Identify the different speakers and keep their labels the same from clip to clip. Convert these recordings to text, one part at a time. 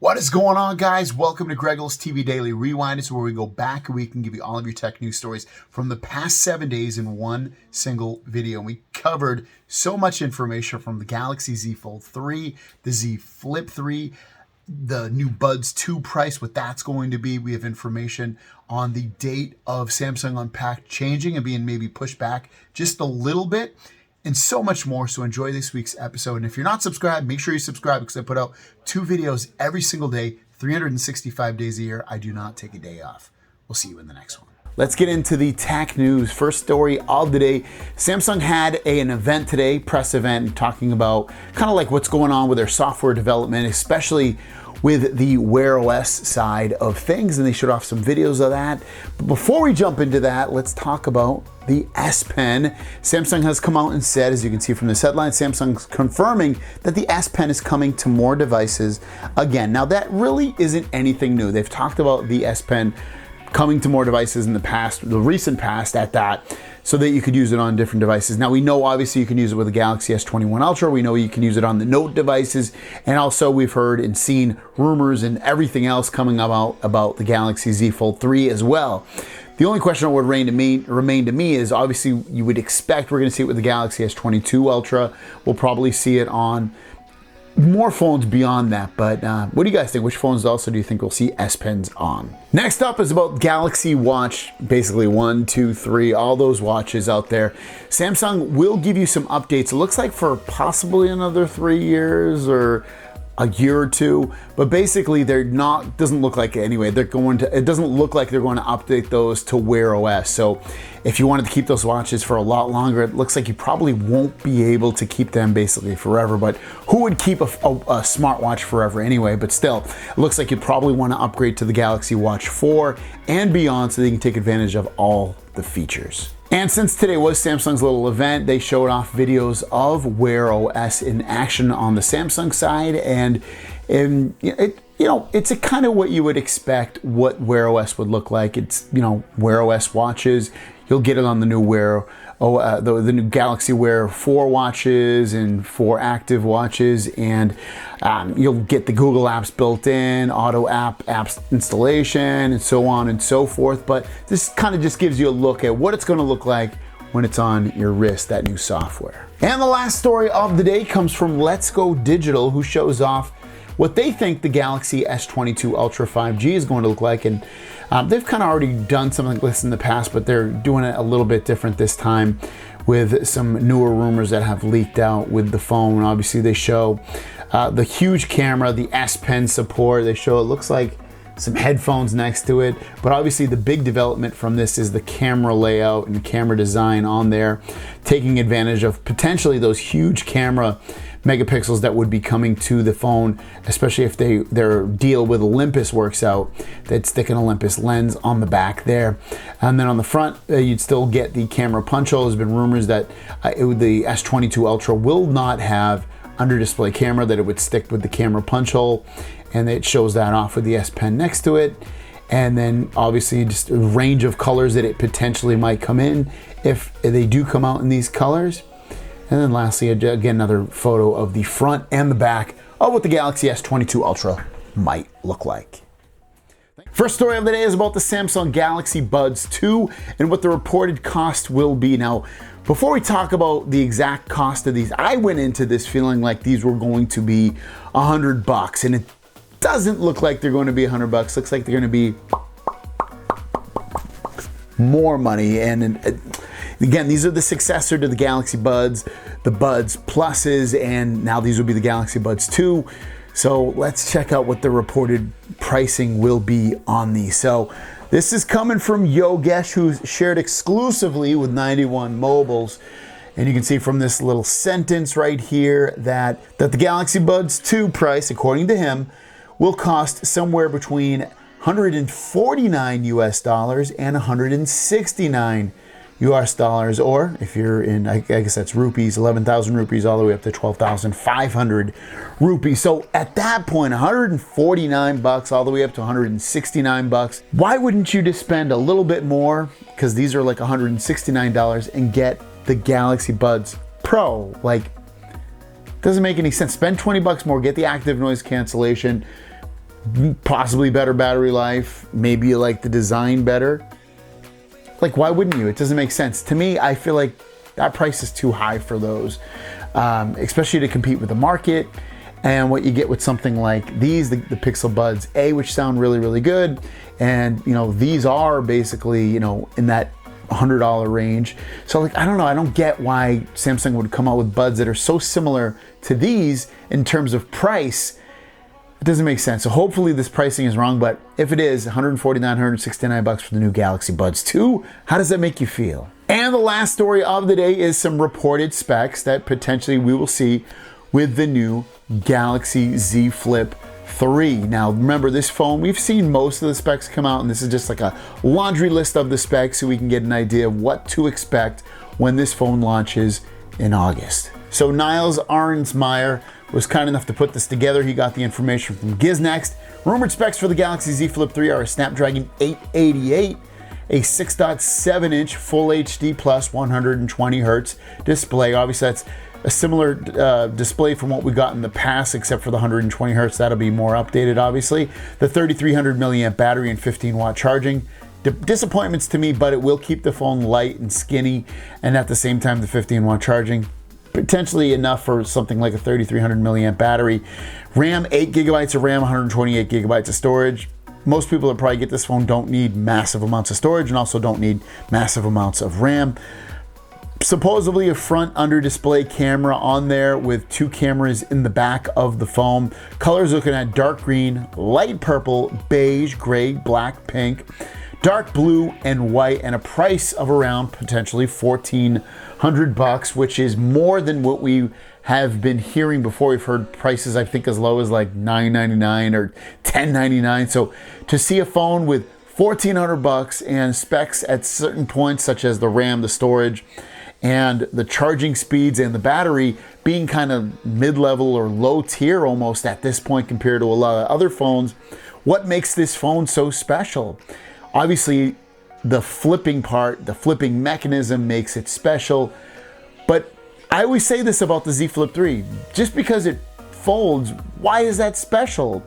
Speaker 1: What is going on, guys? Welcome to Greggles TV Daily Rewind. It's where we go back a week and give you all of your tech news stories from the past 7 days in one single video. And we covered so much information from the Galaxy Z Fold 3, the Z Flip 3, the new Buds 2 price, what that's going to be. We have information on the date of Samsung UnPacked changing and being maybe pushed back just a little bit, and so much more. So enjoy this week's episode. And if you're not subscribed, make sure you subscribe because I put out 2 videos every single day, 365 days a year. I do not take a day off. We'll see you in the next one. Let's get into the tech news. First story of the day. Samsung had an event today, press event, talking about kind of like what's going on with their software development, especially with the Wear OS side of things, and they showed off some videos of that. But before we jump into that, let's talk about the S Pen. Samsung has come out and said, as you can see from this headline, Samsung's confirming that the S Pen is coming to more devices again. Now that really isn't anything new. They've talked about the S Pen coming to more devices in the past, the recent past at that, so that you could use it on different devices. Now we know obviously you can use it with the Galaxy S21 Ultra. We know you can use it on the Note devices. And also we've heard and seen rumors and everything else coming about the Galaxy Z Fold 3 as well. The only question that would remain to me is obviously you would expect we're gonna see it with the Galaxy S22 Ultra. We'll probably see it on more phones beyond that, but what do you guys think? Which phones also do you think we'll see S Pens on? Next up is about Galaxy Watch, basically 1, 2, 3, all those watches out there. Samsung will give you some updates. It looks like for possibly another 3 years or a year or two, but basically they're not, doesn't look like it anyway. It doesn't look like they're going to update those to Wear OS. So if you wanted to keep those watches for a lot longer, it looks like you probably won't be able to keep them basically forever. But who would keep a smartwatch forever anyway? But still, it looks like you probably want to upgrade to the Galaxy Watch 4 and beyond so that you can take advantage of all the features. And since today was Samsung's little event, they showed off videos of Wear OS in action on the Samsung side, and it's a kind of what you would expect what Wear OS would look like. It's, Wear OS watches. You'll get it on the new the new Galaxy Wear 4 watches and 4 active watches, and you'll get the Google apps built in, auto apps installation, and so on and so forth. But this kind of just gives you a look at what it's going to look like when it's on your wrist, that new software. And the last story of the day comes from Let's Go Digital, who shows off what they think the Galaxy S22 Ultra 5G is going to look like. And they've kind of already done something like this in the past, but they're doing it a little bit different this time with some newer rumors that have leaked out with the phone. Obviously they show the huge camera, the S Pen support. They show, it looks like some headphones next to it, but obviously the big development from this is the camera layout and camera design on there, taking advantage of potentially those huge camera megapixels that would be coming to the phone, especially if their deal with Olympus works out. They'd stick an Olympus lens on the back there. And then on the front, you'd still get the camera punch hole. There's been rumors that the S22 Ultra will not have under display camera, that it would stick with the camera punch hole, and it shows that off with the S Pen next to it. And then obviously just a range of colors that it potentially might come in if they do come out in these colors. And then lastly, again, another photo of the front and the back of what the Galaxy S22 Ultra might look like. First story of the day is about the Samsung Galaxy Buds 2 and what the reported cost will be. Now, before we talk about the exact cost of these, I went into this feeling like these were going to be $100, and it doesn't look like they're going to be $100. Looks like they're going to be more money. And again, these are the successor to the Galaxy Buds, the Buds Pluses, and now these will be the Galaxy Buds 2. So let's check out what the reported pricing will be on these. So this is coming from Yogesh, who's shared exclusively with 91 Mobiles. And you can see from this little sentence right here that the Galaxy Buds 2 price, according to him, will cost somewhere between $149 US and $169 US dollars, or if you're in, I guess that's rupees, 11,000 rupees all the way up to 12,500 rupees. So at that point, $149 all the way up to $169. Why wouldn't you just spend a little bit more, because these are like $169, and get the Galaxy Buds Pro? Like, doesn't make any sense. Spend $20 more, get the active noise cancellation, possibly better battery life, maybe you like the design better. Like, why wouldn't you? It doesn't make sense. To me, I feel like that price is too high for those, especially to compete with the market and what you get with something like these, the Pixel Buds A, which sound really, really good. And, you know, these are basically, you know, in that $100 range. So like, I don't know, I don't get why Samsung would come out with buds that are so similar to these in terms of price. It doesn't make sense. So hopefully this pricing is wrong, but if it is, $149, $169 for the new Galaxy Buds 2, how does that make you feel? And the last story of the day is some reported specs that potentially we will see with the new Galaxy Z Flip 3. Now remember, this phone, we've seen most of the specs come out, and this is just like a laundry list of the specs so we can get an idea of what to expect when this phone launches in August. So Niles Arnsmeyer was kind enough to put this together. He got the information from Giznext. Rumored specs for the Galaxy Z Flip 3 are a Snapdragon 888, a 6.7-inch Full HD plus 120 Hz display. Obviously that's a similar display from what we got in the past, except for the 120 Hz. That'll be more updated, obviously. The 3300 milliamp battery and 15-watt charging. Disappointments to me, but it will keep the phone light and skinny, and at the same time the 15-watt charging. Potentially enough for something like a 3300 milliamp battery. RAM, 8 gigabytes of RAM, 128 gigabytes of storage. Most people that probably get this phone don't need massive amounts of storage and also don't need massive amounts of RAM. Supposedly a front under display camera on there with 2 cameras in the back of the phone. Colors looking at dark green, light purple, beige, gray, black, pink, dark blue, and white, and a price of around potentially $1,400, which is more than what we have been hearing before. We've heard prices, I think, as low as like $999 or $1099. So to see a phone with $1,400 and specs at certain points, such as the RAM, the storage, and the charging speeds and the battery being kind of mid-level or low tier almost at this point compared to a lot of other phones, what makes this phone so special? Obviously, the flipping part, the flipping mechanism makes it special, but I always say this about the Z Flip 3. Just because it folds, why is that special?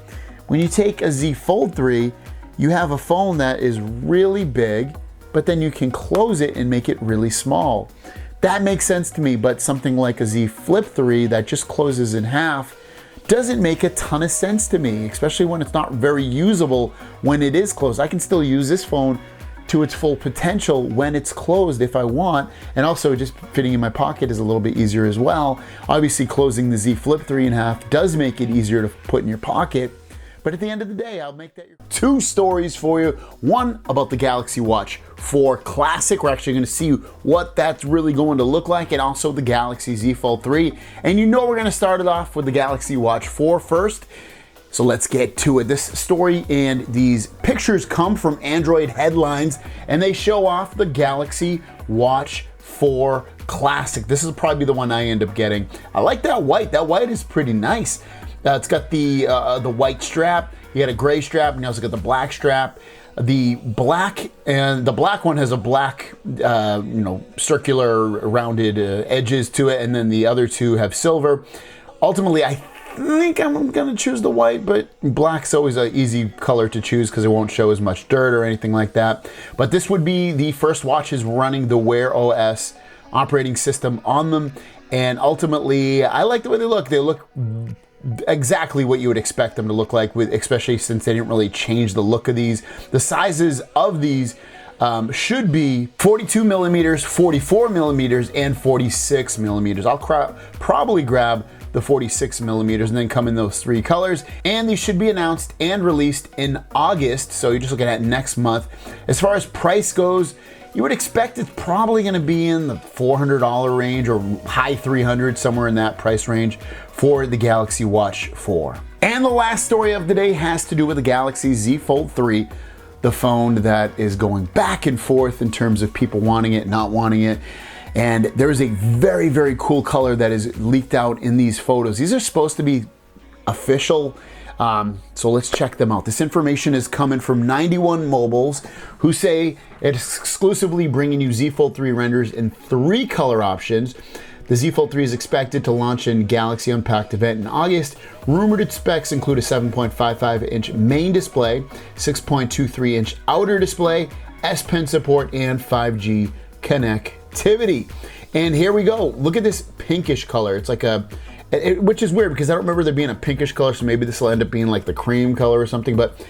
Speaker 1: When you take a Z Fold 3, you have a phone that is really big, but then you can close it and make it really small. That makes sense to me, but something like a Z Flip 3 that just closes in half doesn't make a ton of sense to me, especially when it's not very usable when it is closed. I can still use this phone to its full potential when it's closed if I want, and also just fitting in my pocket is a little bit easier as well. Obviously closing the Z Flip 3 in half does make it easier to put in your pocket, but at the end of the day, I'll make that your 2 stories for you. One about the Galaxy Watch 4 Classic. We're actually gonna see what that's really going to look like, and also the Galaxy Z Fold 3. And you know we're gonna start it off with the Galaxy Watch 4 first. So let's get to it. This story and these pictures come from Android Headlines, and they show off the Galaxy Watch 4 Classic. This is probably the one I end up getting. I like that white. That white is pretty nice. It's got the white strap. You got a gray strap, and you also got the black strap. The black one has a black, circular rounded edges to it, and then the other 2 have silver. Ultimately, I think I'm gonna choose the white, but black's always an easy color to choose because it won't show as much dirt or anything like that. But this would be the first watches running the Wear OS operating system on them, and ultimately, I like the way they look. They look exactly what you would expect them to look like, especially since they didn't really change the look of these. The sizes of these should be 42 millimeters, 44 millimeters, and 46 millimeters. I'll probably grab the 46 millimeters and then come in those 3 colors. And these should be announced and released in August. So you're just looking at next month. As far as price goes, you would expect it's probably gonna be in the $400 range or high 300s, somewhere in that price range for the Galaxy Watch 4. And the last story of the day has to do with the Galaxy Z Fold 3, the phone that is going back and forth in terms of people wanting it, not wanting it. And there's a very, very cool color that is leaked out in these photos. These are supposed to be official. So let's check them out. This information is coming from 91 Mobiles, who say it's exclusively bringing you Z Fold 3 renders in 3 color options. The Z Fold 3 is expected to launch in Galaxy Unpacked event in August. Rumored specs include a 7.55-inch main display, 6.23-inch outer display, S Pen support, and 5G connectivity. And here we go. Look at this pinkish color. It's like which is weird because I don't remember there being a pinkish color, so maybe this will end up being like the cream color or something. But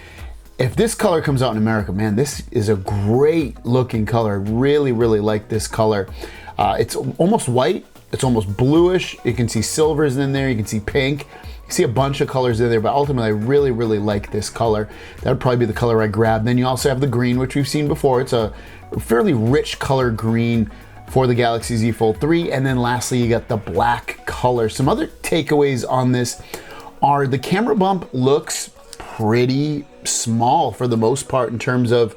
Speaker 1: if this color comes out in America, man, this is a great looking color. I really, really like this color. It's almost white. It's almost bluish. You can see silvers in there. You can see pink. You see a bunch of colors in there, but ultimately I really, really like this color. That would probably be the color I grab. Then you also have the green, which we've seen before. It's a fairly rich color green for the Galaxy Z Fold 3. And then lastly, you got the black color. Some other takeaways on this are the camera bump looks pretty small for the most part in terms of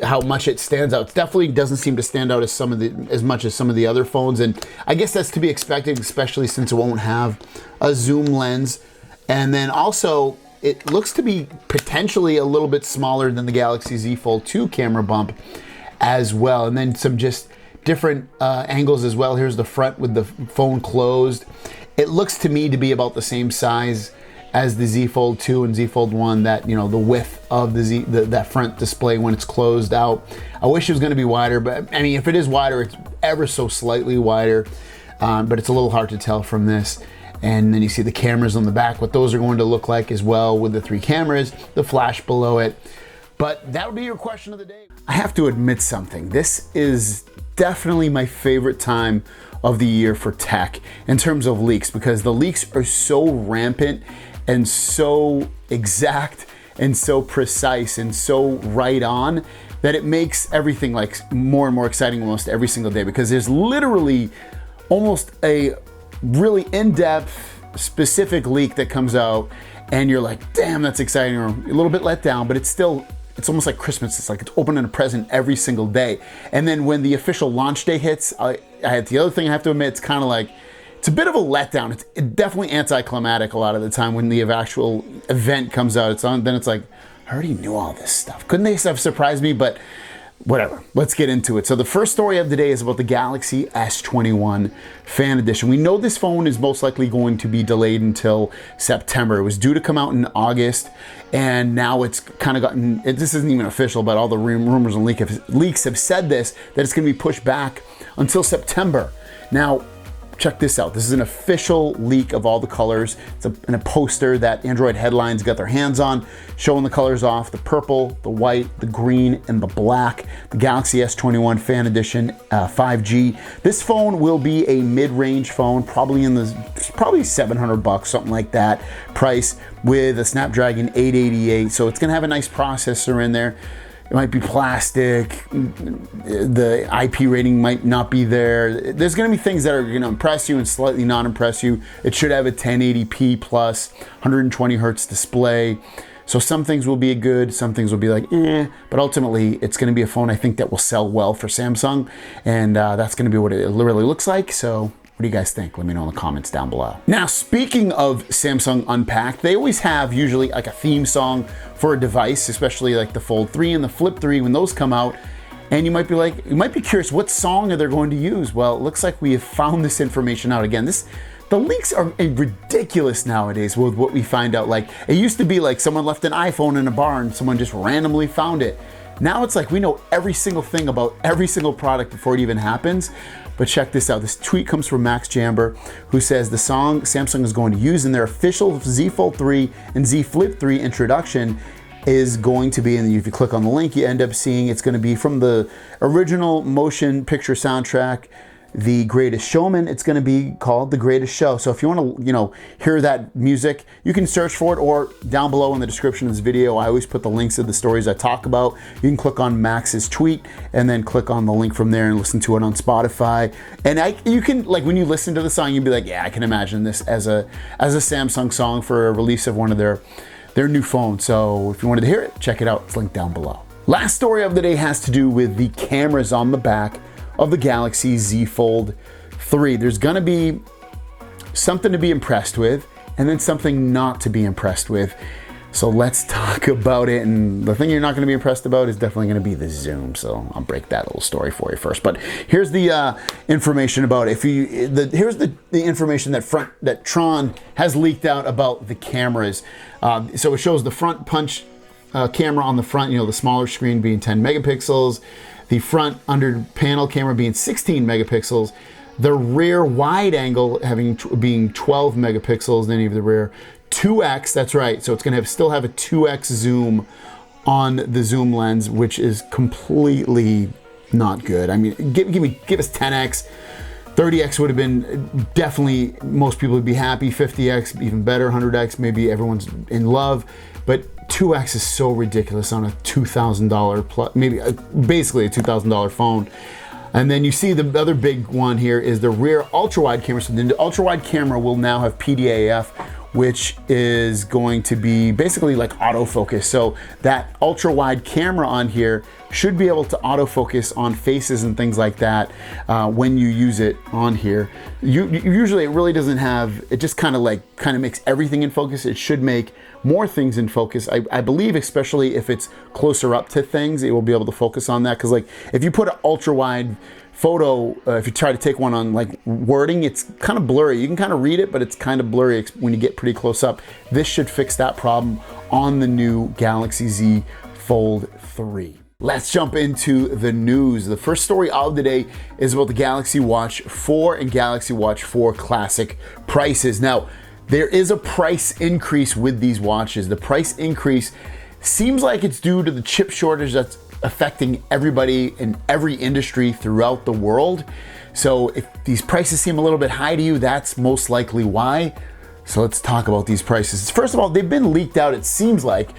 Speaker 1: how much it stands out. It definitely doesn't seem to stand out as much as some of the other phones, and I guess that's to be expected, especially since it won't have a zoom lens. And then also, it looks to be potentially a little bit smaller than the Galaxy Z Fold 2 camera bump as well. And then some just different angles as well. Here's the front with the phone closed. It looks to me to be about the same size as the Z Fold 2 and Z Fold 1, that, you know, the width of that front display when it's closed out. I wish it was going to be wider, but I mean, if it is wider, it's ever so slightly wider, but it's a little hard to tell from this. And then you see the cameras on the back, what those are going to look like as well, with the 3 cameras, the flash below it. But that would be your question of the day. I have to admit something. This is definitely my favorite time of the year for tech in terms of leaks, because the leaks are so rampant and so exact and so precise and so right on that it makes everything like more and more exciting almost every single day, because there's literally almost a really in-depth specific leak that comes out and you're like, damn, that's exciting, or a little bit let down, but it's almost like Christmas. It's like it's opening a present every single day. And then when the official launch day hits, the other thing I have to admit, it's kind of like, it's a bit of a letdown. It's definitely anticlimactic a lot of the time when the actual event comes out. Then it's like, I already knew all this stuff. Couldn't they have surprised me? But whatever, let's get into it. So the first story of the day is about the Galaxy S21 Fan Edition. We know this phone is most likely going to be delayed until September. It was due to come out in August, and now it's kind of gotten, this isn't even official, but all the rumors and leaks have said this, that it's going to be pushed back until September. Now, check this out. This is an official leak of all the colors. It's in a poster that Android Headlines got their hands on, showing the colors off: the purple, the white, the green, and the black. The Galaxy S21 Fan Edition 5G. This phone will be a mid-range phone, probably $700, something like that price, with a Snapdragon 888. So it's gonna have a nice processor in there. It might be plastic, the IP rating might not be there. There's gonna be things that are gonna impress you and slightly not impress you. It should have a 1080p plus 120 hertz display. So some things will be good, some things will be like, but ultimately it's gonna be a phone I think that will sell well for Samsung, and that's gonna be what it really looks like. So what do you guys think? Let me know in the comments down below. Now, speaking of Samsung Unpacked, they always have usually like a theme song for a device, especially like the Fold 3 and the Flip 3 when those come out. And you might be curious, what song are they going to use? Well, it looks like we have found this information out. Again, the leaks are ridiculous nowadays with what we find out. Like, it used to be like someone left an iPhone in a bar and someone just randomly found it. Now it's like we know every single thing about every single product before it even happens. But check this out. This tweet comes from Max Jamber, who says the song Samsung is going to use in their official Z Fold 3 and Z Flip 3 introduction is going to be, and if you click on the link, you end up seeing it's going to be from the original motion picture soundtrack, The Greatest Showman. It's going to be called The Greatest Show. So if you want to, hear that music, you can search for it, or down below in the description of this video, I always put the links of the stories I talk about. You can click on Max's tweet and then click on the link from there and listen to it on Spotify. And you can, like, when you listen to the song, you'd be like, yeah, I can imagine this as a Samsung song for a release of one of their new phones. So if you wanted to hear it, check it out. It's linked down below. Last story of the day has to do with the cameras on the back of the Galaxy Z Fold 3. There's gonna be something to be impressed with, and then something not to be impressed with. So let's talk about it. And the thing you're not going to be impressed about is definitely going to be the zoom. So I'll break that little story for you first. But here's the information about it. Here's the information that Tron has leaked out about the cameras. So it shows the front punch camera on the front, the smaller screen being 10 megapixels, the front under panel camera being 16 megapixels, the rear wide angle being 12 megapixels, then you have the rear 2x, that's right. So it's going to still have a 2x zoom on the zoom lens, which is completely not good. I mean, give us 10x. 30x would have been definitely, most people would be happy. 50x, even better. 100x, maybe everyone's in love. But 2x is so ridiculous on a $2,000 plus, maybe basically a $2,000 phone. And then you see the other big one here is the rear ultra-wide camera. So the ultra-wide camera will now have PDAF, which is going to be basically like autofocus. So that ultra-wide camera on here should be able to autofocus on faces and things like that when you use it on here. Usually it really doesn't have, it just kind of makes everything in focus. It should make more things in focus. I believe, especially if it's closer up to things, it will be able to focus on that. Because like if you put an ultra-wide photo, if you try to take one on like wording, it's kind of blurry. You can kind of read it, but it's kind of blurry when you get pretty close up. This should fix that problem on the new Galaxy Z Fold 3. Let's jump into the news. The first story of the day is about the Galaxy Watch 4 and Galaxy Watch 4 Classic prices. Now, there is a price increase with these watches. The price increase seems like it's due to the chip shortage that's affecting everybody in every industry throughout the world. So if these prices seem a little bit high to you, that's most likely why. So let's talk about these prices. First of all, they've been leaked out, it seems like,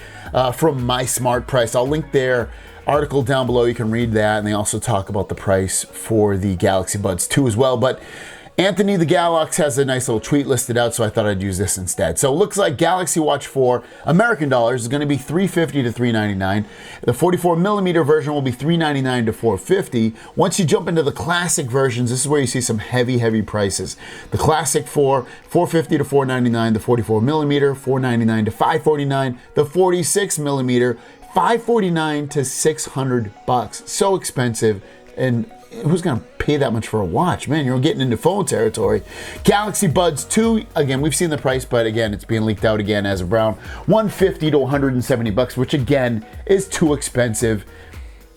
Speaker 1: from My Smart Price. I'll link their article down below. You can read that. And they also talk about the price for the Galaxy Buds 2 as well. But Anthony the Galax has a nice little tweet listed out, so I thought I'd use this instead. So it looks like Galaxy Watch 4 American dollars is going to be $350 to $399. The 44mm version will be $399 to $450. Once you jump into the classic versions, this is where you see some heavy prices. The classic 4, $450 to $499. The 44mm, $499 to $549. The 46mm, $549 to $600. So expensive, and who's gonna pay that much for a watch? Man, you're getting into phone territory. Galaxy Buds 2, again, we've seen the price, but again, it's being leaked out again as of around $150 to $170, which again is too expensive.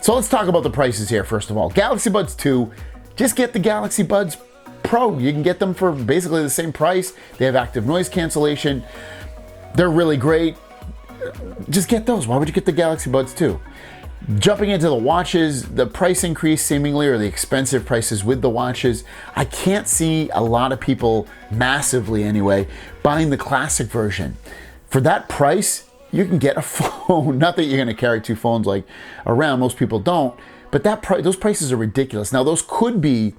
Speaker 1: So let's talk about the prices here. First of all, Galaxy Buds 2, just get the Galaxy Buds Pro. You can get them for basically the same price. They have active noise cancellation. They're really great. Just get those. Why would you get the Galaxy Buds 2? Jumping into the watches, the price increase seemingly, or the expensive prices with the watches, I can't see a lot of people, massively anyway, buying the classic version. For that price, you can get a phone. Not that you're going to carry two phones like around, most people don't, but those prices are ridiculous. Now those could be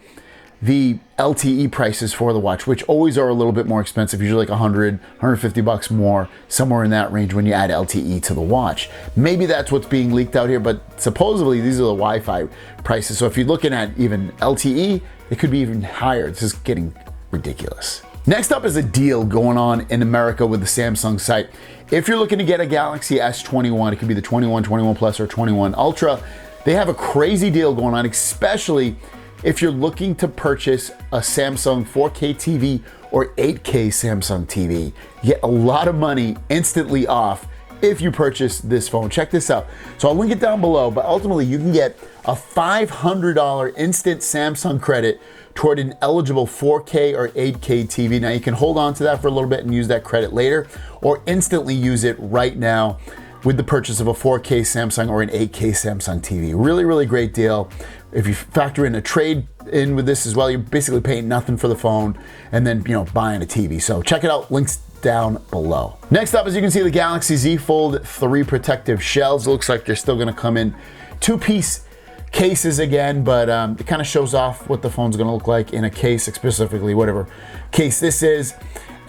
Speaker 1: the LTE prices for the watch, which always are a little bit more expensive, usually like $100, $150 more, somewhere in that range when you add LTE to the watch. Maybe that's what's being leaked out here, but supposedly these are the Wi-Fi prices. So if you're looking at even LTE, it could be even higher. This is getting ridiculous. Next up is a deal going on in America with the Samsung site. If you're looking to get a Galaxy S21, it could be the 21, 21 Plus, or 21 Ultra, they have a crazy deal going on, especially if you're looking to purchase a Samsung 4K TV or 8K Samsung TV. You get a lot of money instantly off if you purchase this phone. Check this out. So I'll link it down below, but ultimately you can get a $500 instant Samsung credit toward an eligible 4K or 8K TV. Now you can hold on to that for a little bit and use that credit later, or instantly use it right now with the purchase of a 4K Samsung or an 8K Samsung TV. Really great deal. If you factor in a trade in with this as well, you're basically paying nothing for the phone and then, buying a TV. So check it out, links down below. Next up, as you can see, the Galaxy Z Fold 3 protective shells. It looks like they're still gonna come in two-piece cases again, but it kind of shows off what the phone's gonna look like in a case, specifically whatever case this is.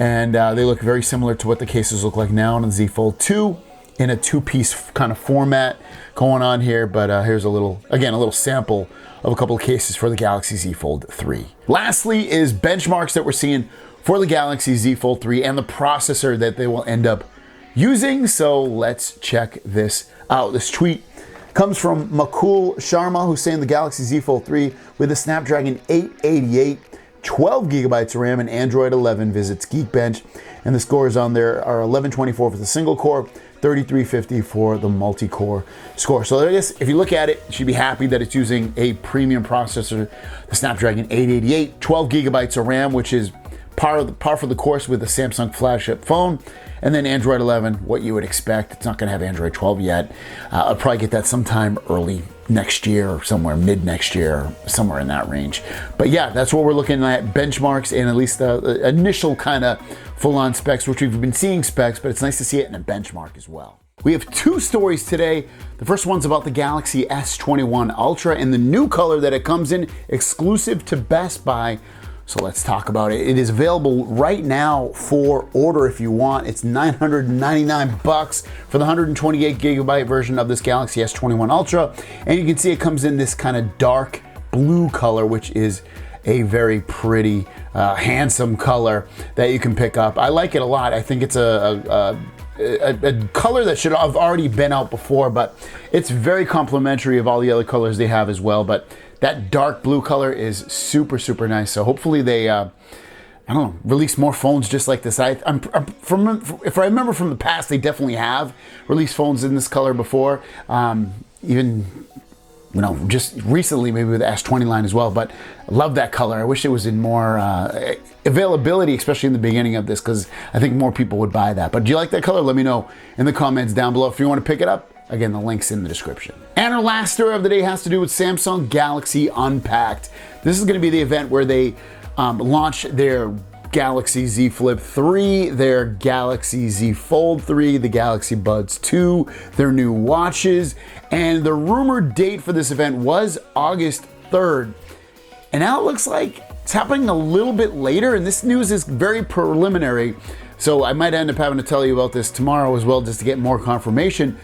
Speaker 1: And they look very similar to what the cases look like now on the Z Fold 2. In a two-piece kind of format going on here, but here's a little sample of a couple of cases for the Galaxy Z Fold 3. Lastly is benchmarks that we're seeing for the Galaxy Z Fold 3 and the processor that they will end up using. So let's check this out. This tweet comes from Makul Sharma, who's saying the Galaxy Z Fold 3 with a Snapdragon 888, 12 gigabytes of RAM, and Android 11 visits Geekbench. And the scores on there are 1124 for the single core, 3350 for the multi-core score. So I guess if you look at it, you should be happy that it's using a premium processor, the Snapdragon 888, 12 gigabytes of RAM, which is par for the course with the Samsung flagship phone. And then Android 11, what you would expect. It's not going to have Android 12 yet. I'll probably get that sometime early next year or somewhere mid next year, somewhere in that range. But yeah, that's what we're looking at, benchmarks and at least the initial kind of full-on specs, which we've been seeing specs, but it's nice to see it in a benchmark as well. We have two stories today. The first one's about the Galaxy S21 Ultra and the new color that it comes in, exclusive to Best Buy. So let's talk about it. It is available right now for order if you want. It's $999 for the 128 gigabyte version of this Galaxy S21 Ultra. And you can see it comes in this kind of dark blue color, which is a very pretty, handsome color that you can pick up. I like it a lot. I think it's a color that should have already been out before, but it's very complimentary of all the other colors they have as well. But that dark blue color is super, super nice. So hopefully they, I don't know, release more phones just like this. If I remember from the past, they definitely have released phones in this color before. Even, you know, just recently, maybe with the S20 line as well. But I love that color. I wish it was in more availability, especially in the beginning of this, because I think more people would buy that. But do you like that color? Let me know in the comments down below. If you want to pick it up, again, the link's in the description. And our last story of the day has to do with Samsung Galaxy Unpacked. This is going to be the event where they launch their Galaxy Z Flip 3, their Galaxy Z Fold 3, the Galaxy Buds 2, their new watches. And the rumored date for this event was August 3rd. And now it looks like it's happening a little bit later, and this news is very preliminary. So I might end up having to tell you about this tomorrow as well, just to get more confirmation.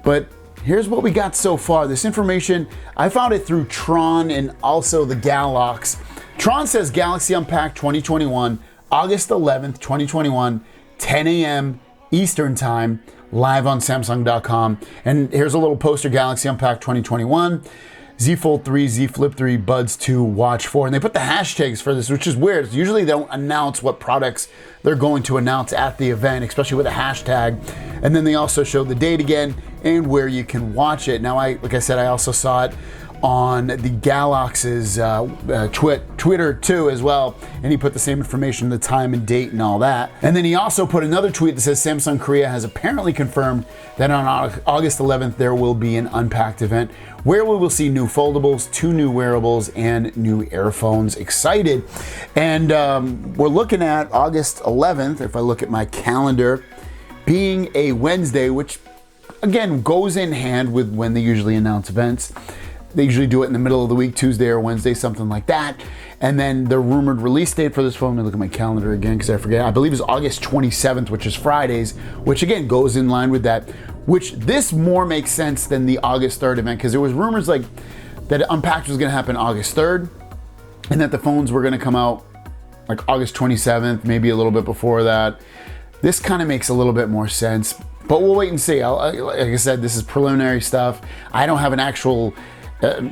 Speaker 1: But here's what we got so far. This information, I found it through Tron and also the Galox. Tron says Galaxy Unpacked 2021, August 11th, 2021, 10 a.m. Eastern Time, live on Samsung.com. And here's a little poster, Galaxy Unpacked 2021, Z Fold 3, Z Flip 3, Buds 2, Watch 4. And they put the hashtags for this, which is weird. Usually they don't announce what products they're going to announce at the event, especially with a hashtag. And then they also show the date again and where you can watch it. Now, like I said, I also saw it on the Galox's Twitter too as well, and he put the same information, the time and date and all that. And then he also put another tweet that says Samsung Korea has apparently confirmed that on August 11th there will be an Unpacked event where we will see new foldables, 2 new wearables, and new earphones. Excited. And we're looking at August 11th, if I look at my calendar, being a Wednesday, which again goes in hand with when they usually announce events. They usually do it in the middle of the week, Tuesday or Wednesday, something like that. And then the rumored release date for this phone, let me look at my calendar again because I forget, I believe is August 27th, which is Fridays, which again goes in line with that, which this more makes sense than the August 3rd event, because there was rumors like that Unpacked was gonna happen August 3rd and that the phones were gonna come out like August 27th, maybe a little bit before that. This kind of makes a little bit more sense, but we'll wait and see. Like I said, this is preliminary stuff. I don't have an actual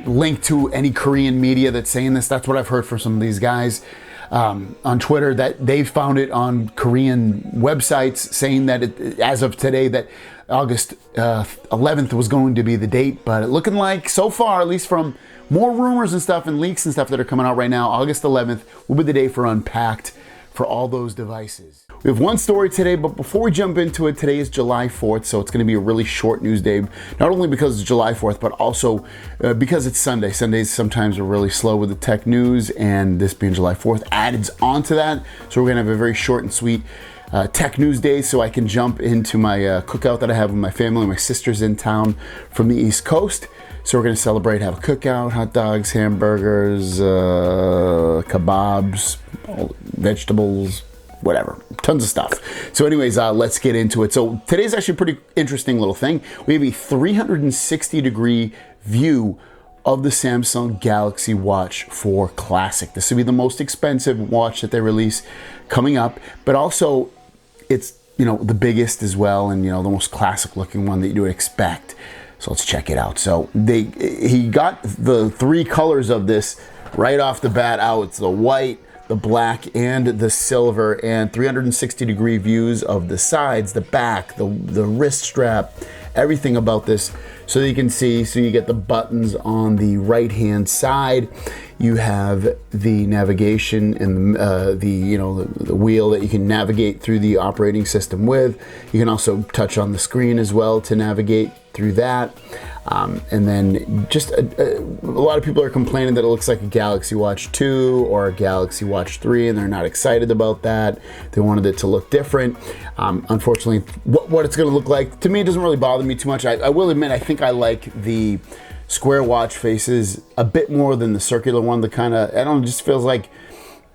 Speaker 1: link to any Korean media that's saying this. That's what I've heard from some of these guys on Twitter, that they found it on Korean websites saying that as of today that August 11th was going to be the date. But looking like so far, at least from more rumors and stuff and leaks and stuff that are coming out right now, August 11th will be the day for Unpacked for all those devices. We have one story today, but before we jump into it, today is July 4th, so it's going to be a really short news day, not only because it's July 4th, but also because it's Sunday. Sundays sometimes are really slow with the tech news, and this being July 4th adds on to that. So we're going to have a very short and sweet tech news day, so I can jump into my cookout that I have with my family. My sister's in town from the East Coast. So we're going to celebrate, have a cookout, hot dogs, hamburgers, kebabs, vegetables, whatever, tons of stuff. So anyways, let's get into it. So today's actually a pretty interesting little thing. We have a 360-degree view of the Samsung Galaxy Watch 4 Classic. This will be the most expensive watch that they release coming up, but also it's you know, the biggest as well, and, you know, the most classic looking one that you would expect. So let's check it out. So he got the 3 colors of this right off the bat out. It's the white, the black, and the silver, and 360-degree views of the sides, the back, the wrist strap, everything about this, so that you can see. So you get the buttons on the right-hand side. You have the navigation and the wheel that you can navigate through the operating system with. You can also touch on the screen as well to navigate through that. And then just a lot of people are complaining that it looks like a Galaxy Watch 2 or a Galaxy Watch 3, and they're not excited about that. They wanted it to look different. Unfortunately, what it's going to look like, to me, it doesn't really bother me too much. I will admit, I think I like the square watch faces a bit more than the circular one. The kind of, I don't know, it just feels like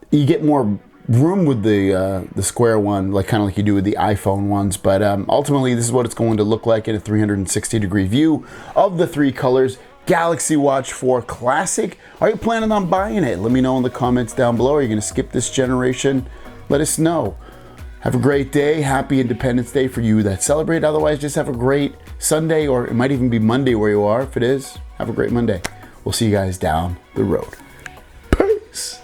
Speaker 1: you get more room with the square one, like kind of like you do with the iPhone ones. But ultimately, this is what it's going to look like in a 360-degree view of the 3 colors. Galaxy Watch 4 Classic. Are you planning on buying it? Let me know in the comments down below. Are you going to skip this generation? Let us know. Have a great day. Happy Independence Day for you that celebrate. Otherwise, just have a great Sunday, or it might even be Monday where you are. If it is, have a great Monday. We'll see you guys down the road. Peace.